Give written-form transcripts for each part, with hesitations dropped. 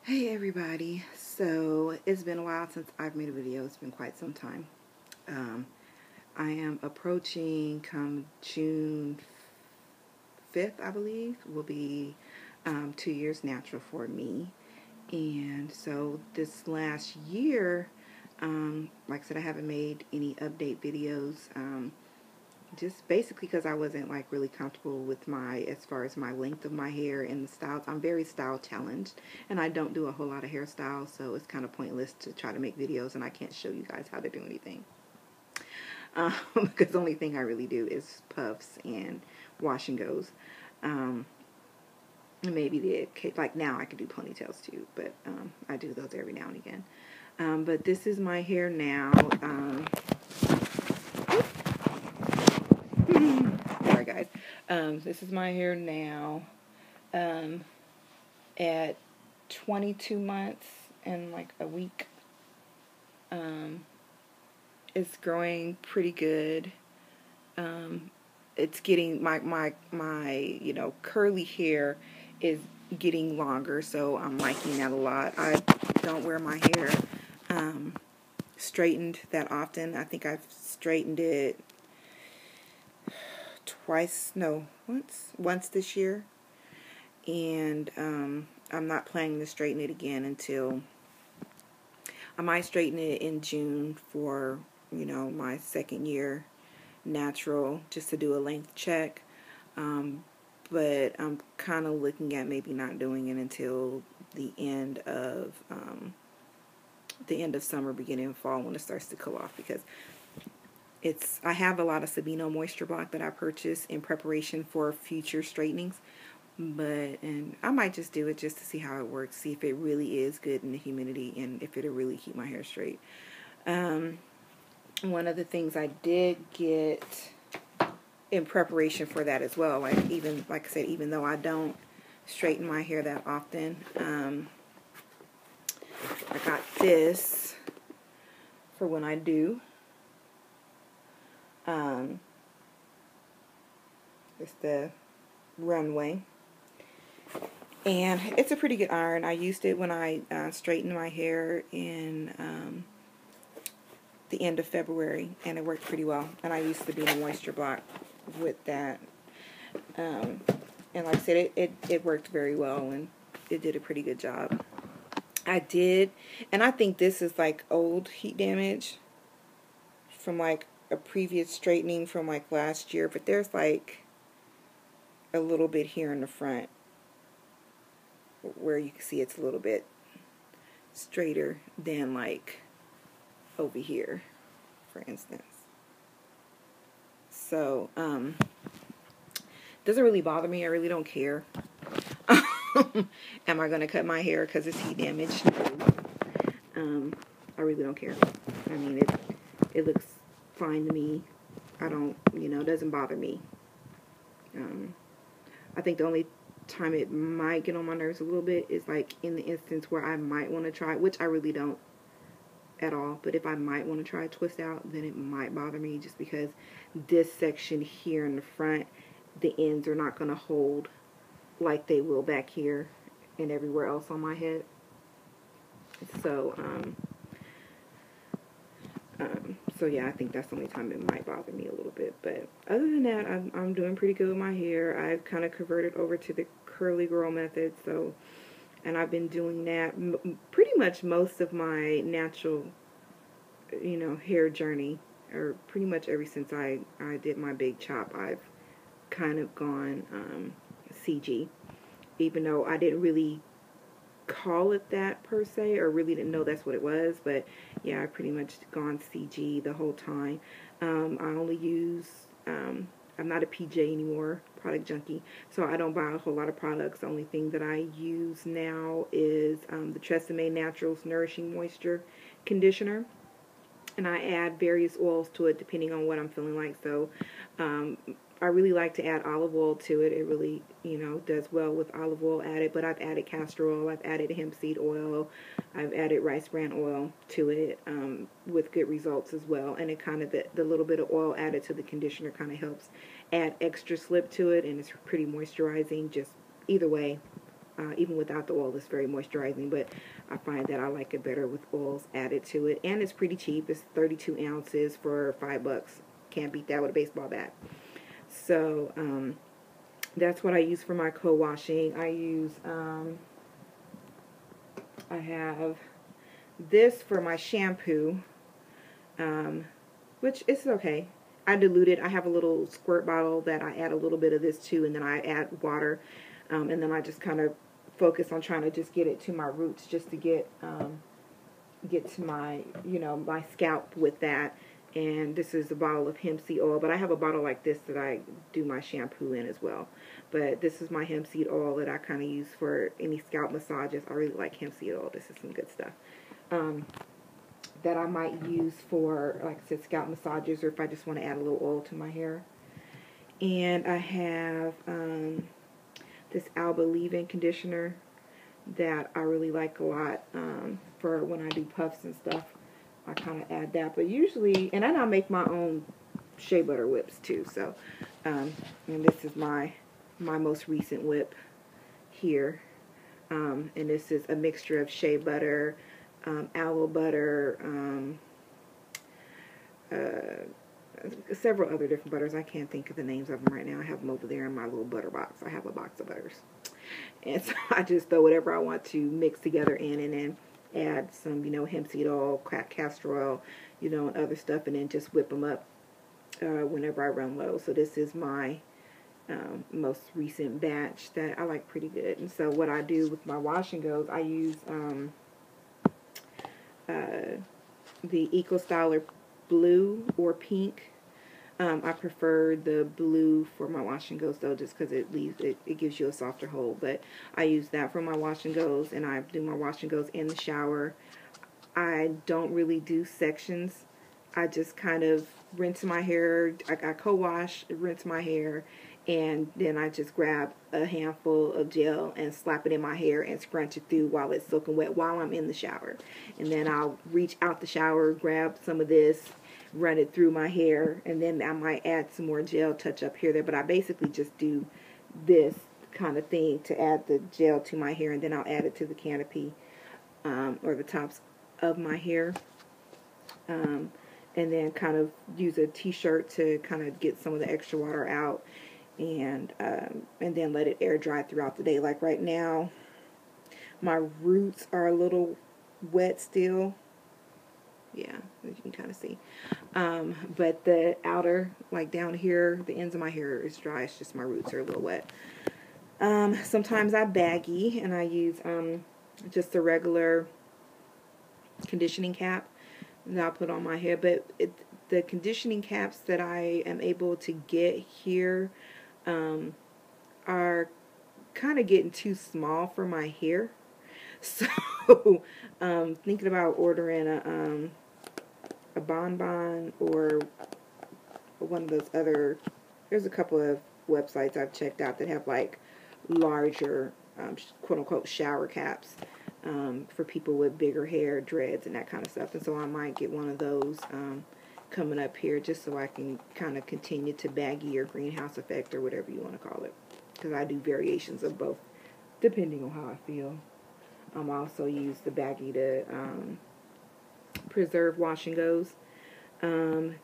Hey everybody, so it's been a while since I've made a video. It's been quite some time. I am approaching come June 5th, I believe, will be 2 years natural for me. And so this last year, like I said, I haven't made any update videos. Just basically because I wasn't like really comfortable with as far as my length of my hair and the styles. I'm very style challenged and I don't do a whole lot of hairstyles, so it's kind of pointless to try to make videos and I can't show you guys how to do anything. Because the only thing I really do is puffs and wash and goes. Maybe like now I could do ponytails too, but I do those every now and again. But this is my hair now. Sorry guys. This is my hair now at 22 months and like a week. It's growing pretty good. It's getting my curly hair is getting longer, so I'm liking that a lot. I don't wear my hair straightened that often. I think I've straightened it once this year, and I'm not planning to straighten it again until I might straighten it in June for my second year natural, just to do a length check, but I'm kind of looking at maybe not doing it until the end of summer, beginning of fall, when it starts to cool off, because I have a lot of Sabino moisture block that I purchased in preparation for future straightenings, and I might just do it just to see how it works, see if it really is good in the humidity and if it'll really keep my hair straight. One of the things I did get in preparation for that as well, like I said, even though I don't straighten my hair that often, I got this for when I do. It's the Runway, and it's a pretty good iron. I used it when I straightened my hair in the end of February, and it worked pretty well. And I used to be a moisture block with that, and like I said, it worked very well, and it did a pretty good job. And I think this is like old heat damage from like a previous straightening from like last year, but there's like a little bit here in the front where you can see it's a little bit straighter than like over here, for instance. So doesn't really bother me. I really don't care. Am I going to cut my hair because it's heat damage? No. I really don't care. I mean, it looks fine to me. I don't, it doesn't bother me. I think the only time it might get on my nerves a little bit is like in the instance where I might want to try, which I really don't at all, but if I might want to try a twist out, then it might bother me, just because this section here in the front, the ends are not going to hold like they will back here and everywhere else on my head. So so yeah, I think that's the only time it might bother me a little bit. But other than that, I'm doing pretty good with my hair. I've kind of converted over to the curly girl method, and I've been doing that pretty much most of my natural, hair journey, or pretty much ever since I did my big chop. I've kind of gone CG, even though I didn't really call it that per se, or really didn't know that's what it was. But yeah, I pretty much gone CG the whole time. I only use I'm not a PJ anymore, product junkie, so I don't buy a whole lot of products. The only thing that I use now is the Tresemme Naturals Nourishing Moisture Conditioner, and I add various oils to it depending on what I'm feeling like. So I really like to add olive oil to it. It really, does well with olive oil added, but I've added castor oil, I've added hemp seed oil, I've added rice bran oil to it with good results as well. And it kind of, the little bit of oil added to the conditioner kind of helps add extra slip to it, and it's pretty moisturizing. Just either way, Even without the oil, it's very moisturizing, but I find that I like it better with oils added to it. And it's pretty cheap. It's 32 ounces for $5. Can't beat that with a baseball bat. So that's what I use for my co-washing. I use, I have this for my shampoo, which is okay. I dilute it. I have a little squirt bottle that I add a little bit of this to, and then I add water, and then I just kind of focus on trying to just get it to my roots, just to get to my, my scalp with that. And this is a bottle of hemp seed oil, but I have a bottle like this that I do my shampoo in as well. But this is my hemp seed oil that I kind of use for any scalp massages. I really like hemp seed oil. This is some good stuff. That I might use for, like I said, scalp massages, or if I just want to add a little oil to my hair. And I have this Alba leave-in conditioner that I really like a lot for when I do puffs and stuff. I kind of add that, but usually, and then I make my own shea butter whips too. So, and this is my most recent whip here, and this is a mixture of shea butter, aloe butter, several other different butters. I can't think of the names of them right now. I have them over there in my little butter box. I have a box of butters, and so I just throw whatever I want to mix together in, and then add some, hemp seed oil, castor oil, and other stuff, and then just whip them up whenever I run low. So this is my most recent batch that I like pretty good. And so what I do with my wash and goes, I use the Eco Styler blue or pink. I prefer the blue for my wash and goes though, just because it gives you a softer hold. But I use that for my wash and goes, and I do my wash and goes in the shower. I don't really do sections. I just kind of rinse my hair. I co-wash, rinse my hair, and then I just grab a handful of gel and slap it in my hair and scrunch it through while it's soaking wet while I'm in the shower. And then I'll reach out the shower, grab some of this, run it through my hair, and then I might add some more gel, touch up here, there. But I basically just do this kind of thing to add the gel to my hair, and then I'll add it to the canopy or the tops of my hair. And then kind of use a t-shirt to kind of get some of the extra water out, and then let it air dry throughout the day. Like right now, my roots are a little wet still. Yeah, as you can kind of see. But the outer, like down here, the ends of my hair is dry. It's just my roots are a little wet. Sometimes I baggy, and I use just a regular conditioning cap that I'll put on my hair. But the conditioning caps that I am able to get here are kind of getting too small for my hair. So thinking about ordering a bonbon or one of those other, there's a couple of websites I've checked out that have like larger quote-unquote shower caps for people with bigger hair, dreads, and that kind of stuff. And so I might get one of those coming up here, just so I can kind of continue to baggy or greenhouse effect, or whatever you want to call it, because I do variations of both depending on how I feel. I also use the baggy to preserve wash and goes,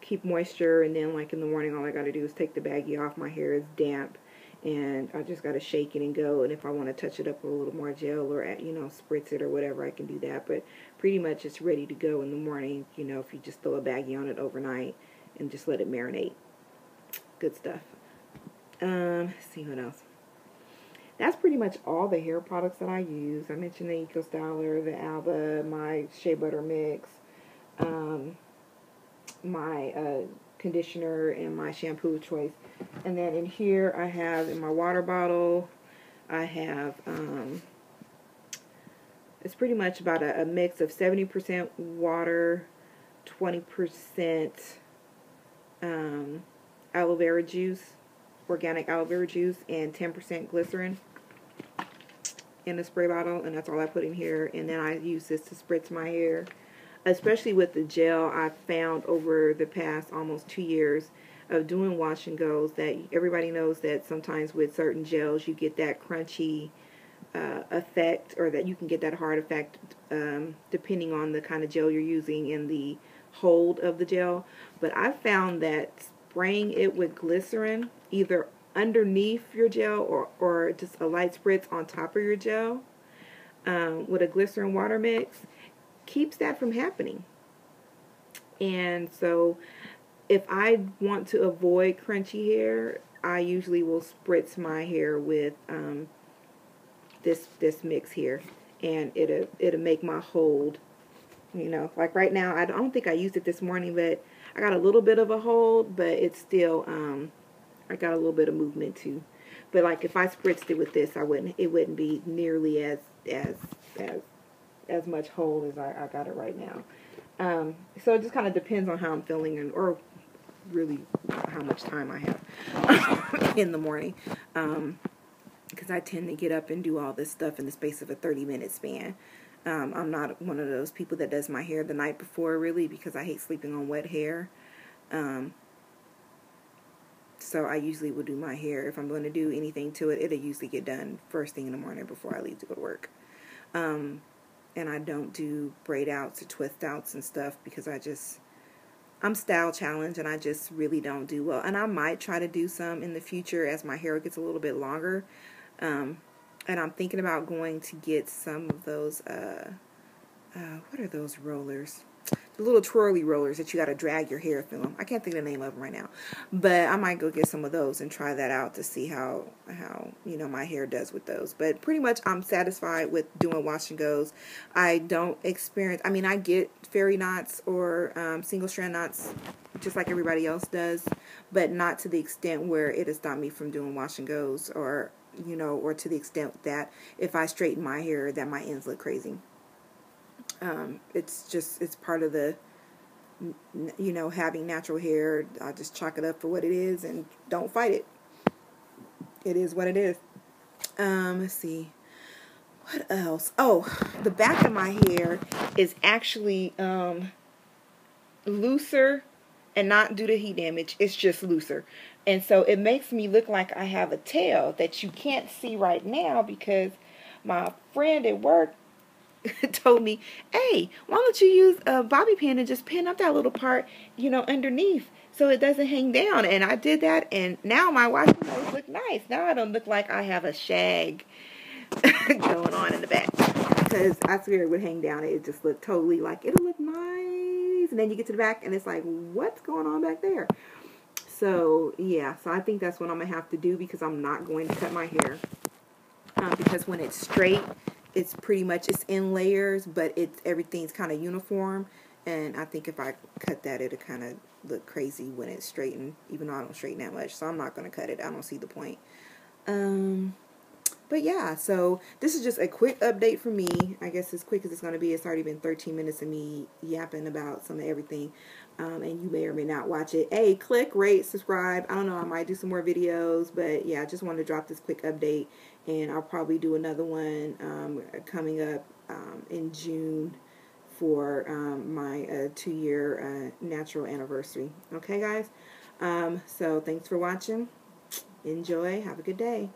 keep moisture, and then like in the morning all I got to do is take the baggy off. My hair is damp, and I just got to shake it and go. And if I want to touch it up with a little more gel, or spritz it or whatever, I can do that. But pretty much it's ready to go in the morning, if you just throw a baggy on it overnight and just let it marinate. Good stuff. Let's see what else. That's pretty much all the hair products that I use. I mentioned the Eco Styler, the Alba, my shea butter mix, my conditioner, and my shampoo of choice. And then in here I have, in my water bottle, I have, it's pretty much about a mix of 70% water, 20% aloe vera juice, organic aloe vera juice, and 10% glycerin in a spray bottle, and that's all I put in here. And then I use this to spritz my hair, especially with the gel. I've found over the past almost 2 years of doing wash and goes that everybody knows that sometimes with certain gels you get that crunchy effect, or that you can get that hard effect depending on the kind of gel you're using and the hold of the gel. But I found that spraying it with glycerin, either underneath your gel or just a light spritz on top of your gel with a glycerin water mix, keeps that from happening. And so if I want to avoid crunchy hair, I usually will spritz my hair with this mix here, and it'll make my hold, you know, like right now, I don't think I used it this morning, but I got a little bit of a hold, but it's still, I got a little bit of movement too. But like if I spritzed it with this, it wouldn't be nearly as much hold as I got it right now. So it just kind of depends on how I'm feeling, or really how much time I have in the morning. Because I tend to get up and do all this stuff in the space of a 30-minute span. I'm not one of those people that does my hair the night before, really, because I hate sleeping on wet hair. So I usually will do my hair. If I'm going to do anything to it, it'll usually get done first thing in the morning before I leave to go to work. And I don't do braid outs or twist outs and stuff because I'm style challenged, and I just really don't do well. And I might try to do some in the future as my hair gets a little bit longer. And I'm thinking about going to get some of those, what are those rollers? The little twirly rollers that you got to drag your hair through them. I can't think of the name of them right now. But I might go get some of those and try that out to see how you know, my hair does with those. But pretty much I'm satisfied with doing wash and goes. I don't experience, I mean, I get fairy knots or single strand knots just like everybody else does, but not to the extent where it has stopped me from doing wash and goes, or, you know, or to the extent that if I straighten my hair that my ends look crazy. It's part of the, you know, having natural hair. I just chalk it up for what it is and don't fight it. It is what it is. Let's see. What else? Oh, the back of my hair is actually looser, and not due to heat damage. It's just looser. And so it makes me look like I have a tail that you can't see right now, because my friend at work told me, hey, why don't you use a bobby pin and just pin up that little part, you know, underneath so it doesn't hang down. And I did that, and now my washing goes look nice. Now I don't look like I have a shag going on in the back, because I swear it would hang down. It just looked totally like, it'll look nice, and then you get to the back and it's like, what's going on back there? So yeah, so I think that's what I'm gonna have to do, because I'm not going to cut my hair, because when it's straight, it's pretty much, it's in layers, but everything's kind of uniform. And I think if I cut that, it'll kind of look crazy when it's straightened, even though I don't straighten that much. So I'm not going to cut it. I don't see the point. But yeah, so this is just a quick update for me. I guess as quick as it's going to be. It's already been 13 minutes of me yapping about some of everything. And you may or may not watch it. Hey, click, rate, subscribe. I don't know, I might do some more videos. But yeah, I just wanted to drop this quick update. And I'll probably do another one coming up in June for my 2-year natural anniversary. Okay, guys? So thanks for watching. Enjoy. Have a good day.